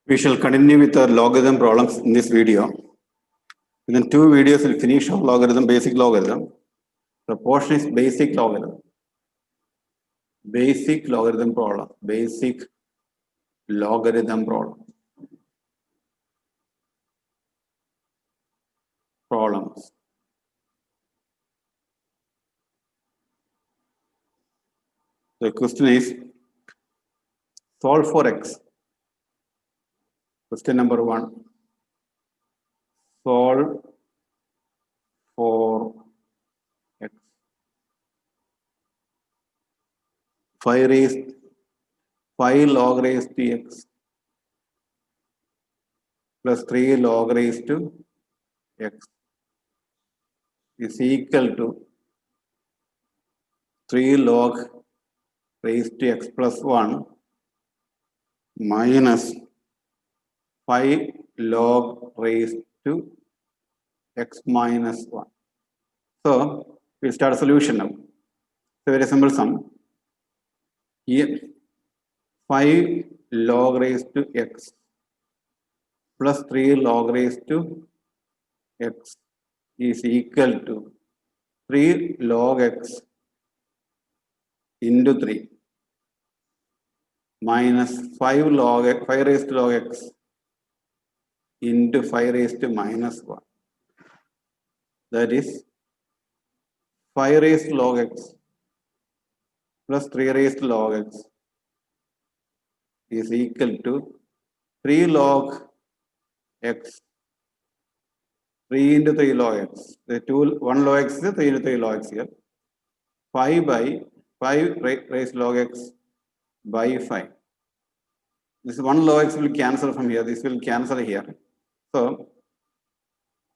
We shall continue with our logarithm problems in this video. Within 2 videos, we'll finish our logarithm, basic logarithm. The portion is basic logarithm. Basic logarithm problem. Basic logarithm problem. Problems. The question is, solve for x. Question number 1. Solve for x. 5 log raised to x plus 3 log raised to x is equal to 3 log raised to x plus 1 minus 5 log raised to x minus 1. So, we'll start a solution now. It's a very simple sum. Here, 5 log raised to x plus 3 log raised to x is equal to 3 log x into 3 minus 5 raised to log x into 5 raised to minus 1. That is 5 raised to log x plus 3 raised to log x is equal to 3 log x, 3 into 3 log x. The 1 log x is 3 into 3 log x here. 5 by 5 raised to log x by 5. This 1 log x will cancel from here. This will cancel here. So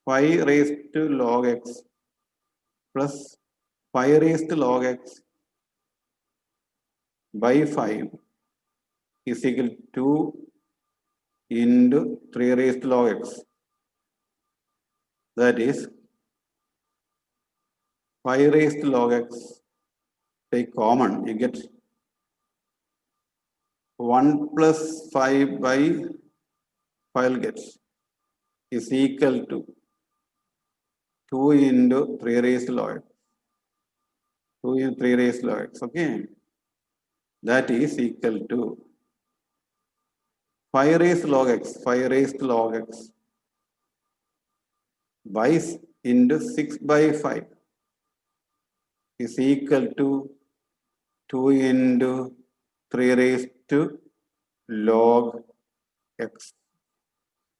5 raised to log x plus 5 raised to log x by 5 is equal to 2 into 3 raised to log x. That is 5 raised to log x. Take common, you get 1 plus 5 by 5 gets is equal to 2 into 3 raised to log x. 2 into 3 raised to log x, okay? That is equal to 5 raised to log x, 5 raised to log x by into 6 by 5 is equal to 2 into 3 raised to log x.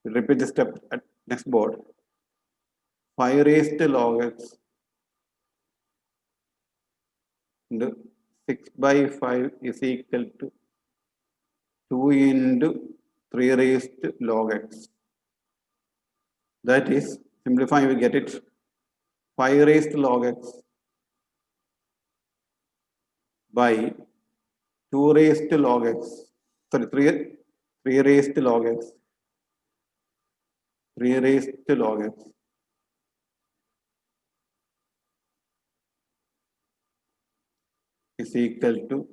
We'll repeat the step at next board. 5 raised to log x into 6 by 5 is equal to 2 into 3 raised to log x. That is, simplifying, we get it 5 raised to log x by 2 raised to log x. Sorry, 3 raised to log x. 3 raised to log x is equal to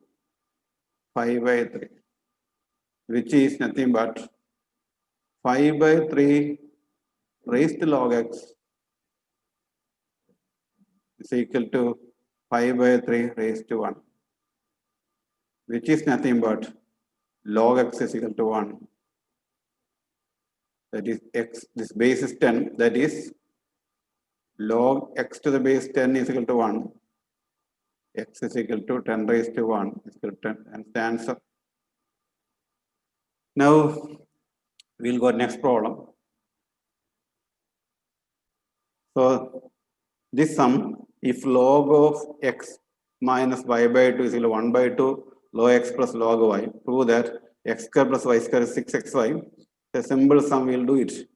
5 by 3, which is nothing but 5 by 3 raised to log x is equal to 5 by 3 raised to 1, which is nothing but log x is equal to 1. That is x, this base is 10, that is log x to the base 10 is equal to 1. X is equal to 10 raised to 1 is equal to 10, and the answer. Now we'll go next problem. So this sum, if log of x minus y by 2 is equal to 1 by 2 log x plus log y, prove that x square plus y square is 6xy. A simple sum, we'll do it.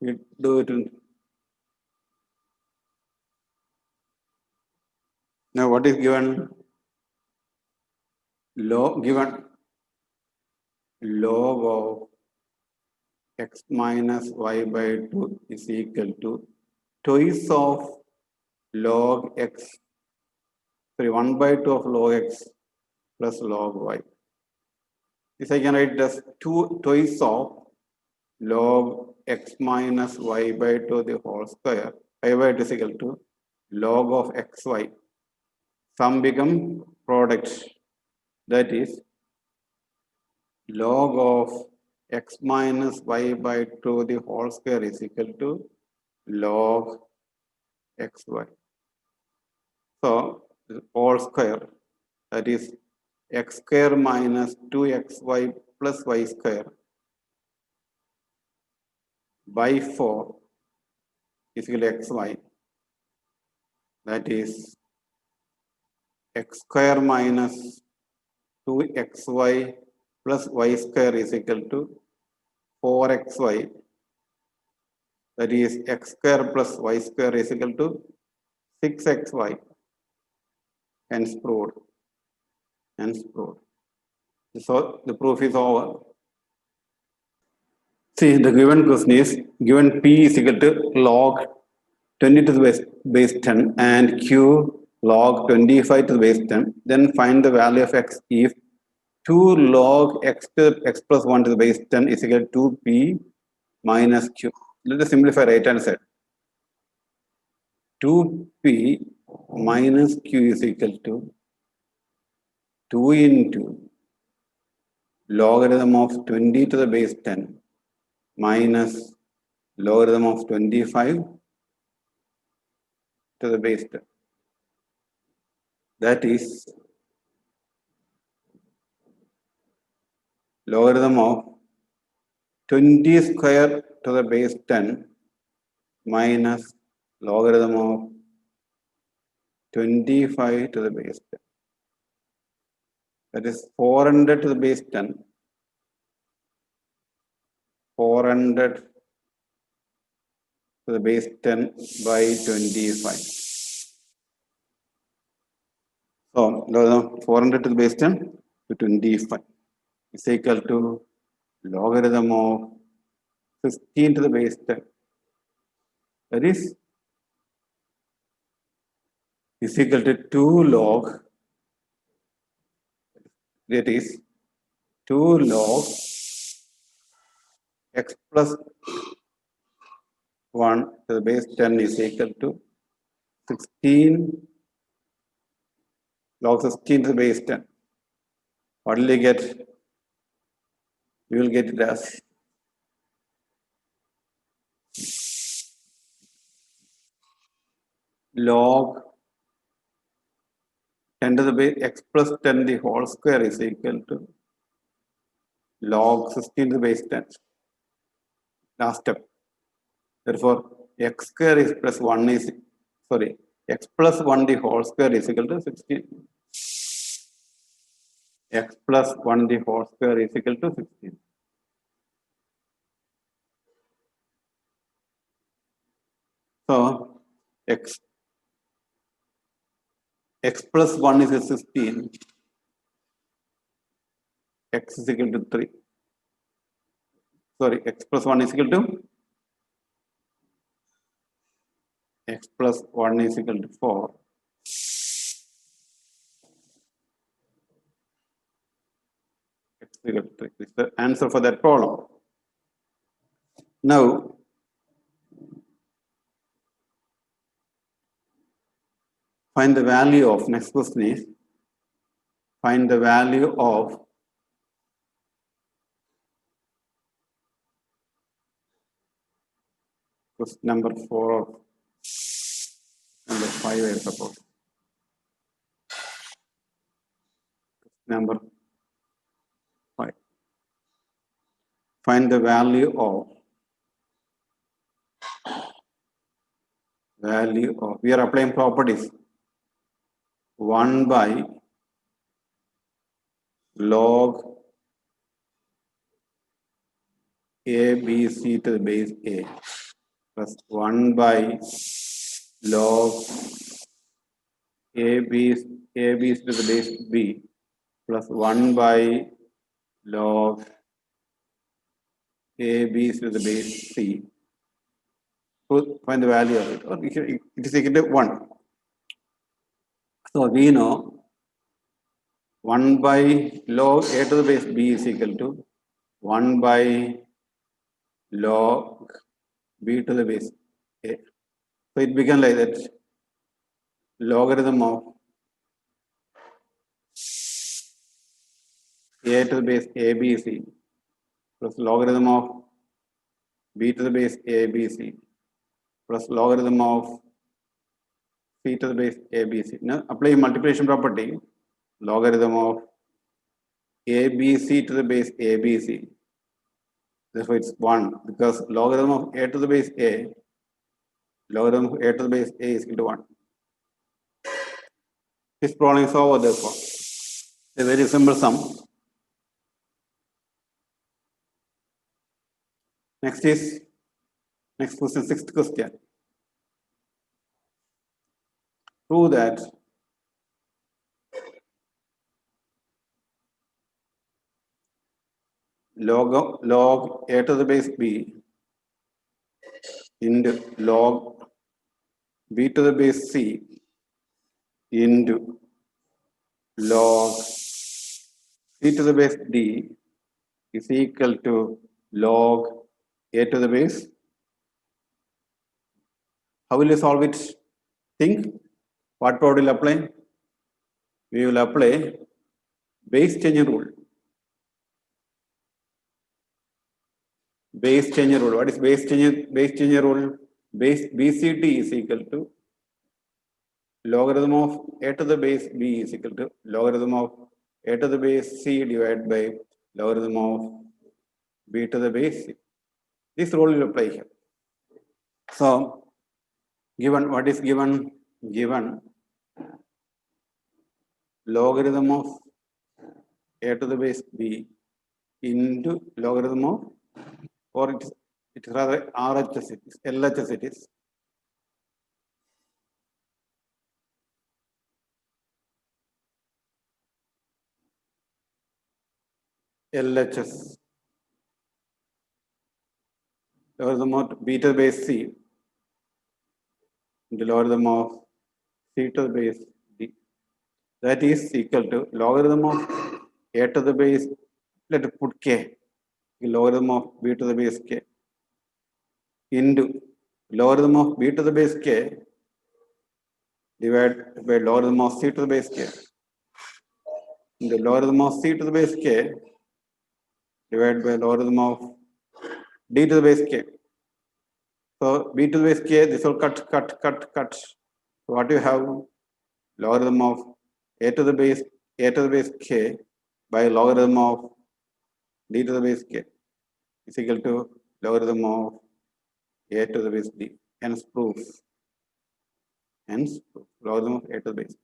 We do it. Now what is given? Given log of x minus y by 2 is equal to twice of log x, sorry, 1 by 2 of log x plus log y. This I can write it as 2 twice of log x minus y by 2 the whole square. Y by 2 is equal to log of xy. Sum become product. That is log of x minus y by 2 the whole square is equal to log xy. So the whole square, that is x square minus 2xy plus y square by 4 is equal to xy. That is x square minus 2xy plus y square is equal to 4xy. That is x square plus y square is equal to 6xy. Hence proved. Hence proved. So the proof is over. See, the given question is given p is equal to log 20 to the base 10 and q log 25 to the base 10. Then find the value of x if 2 log x to x plus 1 to the base 10 is equal to 2p minus q. Let us simplify right hand side. 2p minus q is equal to 2 into logarithm of 20 to the base 10 minus logarithm of 25 to the base 10. That is logarithm of 20 square to the base 10 minus logarithm of 25 to the base 10. That is 400 to the base 10. 400 to the base 10 by 25. So, 400 to the base 10 to 25 is equal to logarithm of 15 to the base 10. That is equal to 2 log, that is 2 log x plus 1 to the base 10 is equal to 16 log 16 to the base 10. What will you get? You will get it as log 10 to the base x plus 10 the whole square is equal to log 16 to the base 10. Last step. Therefore, x square is plus 1 is, sorry, x plus 1 the whole square is equal to 16. X plus 1 the whole square is equal to 16. So, x plus 1 is 16. X is equal to 3. Sorry, x plus 1 is equal to x plus 1 is equal to 4. X is equal to 3. This is the answer for that problem. Now, find the value of, next question is, find the value of question number 4 or number 5, I suppose. Number 5. Find the value of, we are applying properties. 1 by log a b c to the base a plus 1 by log a b to the base b plus 1 by log a b to the base c. So find the value of it, or it is equal to 1. So we know 1 by log a to the base b is equal to 1 by log b to the base a. So it becomes like that. Logarithm of a to the base abc plus logarithm of b to the base abc plus logarithm of c to the base abc. Now apply multiplication property. Logarithm of abc to the base abc. Therefore it's 1 because logarithm of a to the base a, logarithm of a to the base a is equal to 1. This problem is over therefore. A very simple sum. Next question, sixth question. Prove that log a to the base b into log b to the base c into log c to the base d is equal to log a to the base. How will you solve it? Think. What code will apply? We will apply base change rule. Base change rule. What is base change rule? Base BCD is equal to logarithm of a to the base b is equal to logarithm of a to the base c divided by logarithm of b to the base c. This rule will apply here. So, given what is given? Given logarithm of a to the base b into logarithm of, or it is rather RHS, it is LHS, it is LHS, logarithm of b to the base c into logarithm of c to the base d. That is equal to logarithm of a to the base, let us put k, logarithm of b to the base k into logarithm of b to the base k divided by logarithm of c to the base k into logarithm of c to the base k divided by logarithm of d to the base k. So b to the base k, this will cut. So what you have? Logarithm of a to the base k by logarithm of d to the base k is equal to logarithm of a to the base d. Hence proof. Logarithm of a to the base.